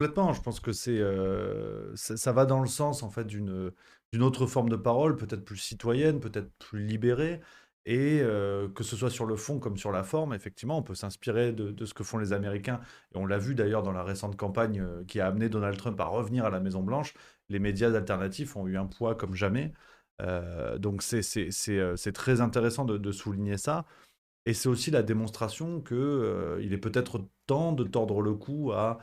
Complètement, je pense que ça va dans le sens en fait d'une autre forme de parole, peut-être plus citoyenne, peut-être plus libérée, et que ce soit sur le fond comme sur la forme, effectivement, on peut s'inspirer de ce que font les Américains, et on l'a vu d'ailleurs dans la récente campagne qui a amené Donald Trump à revenir à la Maison-Blanche. Les médias alternatifs ont eu un poids comme jamais. Donc c'est très intéressant de souligner ça. Et c'est aussi la démonstration que, il est peut-être temps de tordre le cou à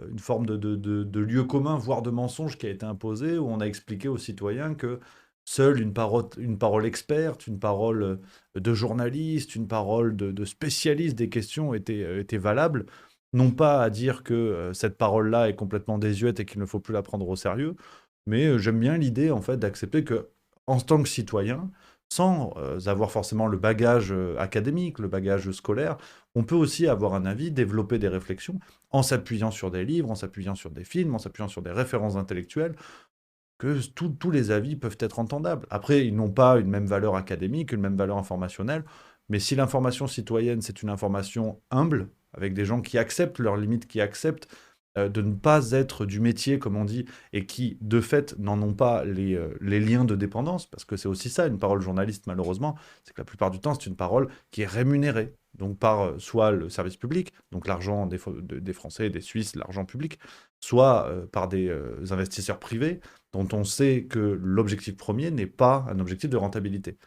une forme de lieu commun, voire de mensonge qui a été imposé, où on a expliqué aux citoyens que seule une parole experte, une parole de journaliste, une parole de spécialiste des questions était valable. Non pas à dire que cette parole-là est complètement désuète et qu'il ne faut plus la prendre au sérieux, mais j'aime bien l'idée en fait d'accepter que, en tant que citoyen, sans avoir forcément le bagage académique, le bagage scolaire, on peut aussi avoir un avis, développer des réflexions en s'appuyant sur des livres, en s'appuyant sur des films, en s'appuyant sur des références intellectuelles, que tous les avis peuvent être entendables. Après, ils n'ont pas une même valeur académique, une même valeur informationnelle, mais si l'information citoyenne, c'est une information humble, avec des gens qui acceptent leurs limites, qui acceptent de ne pas être du métier, comme on dit, et qui, de fait, n'en ont pas les liens de dépendance, parce que c'est aussi ça, une parole journaliste, malheureusement, c'est que la plupart du temps, c'est une parole qui est rémunérée, donc par soit le service public, donc l'argent des Français, des Suisses, l'argent public, soit par des investisseurs privés, dont on sait que l'objectif premier n'est pas un objectif de rentabilité.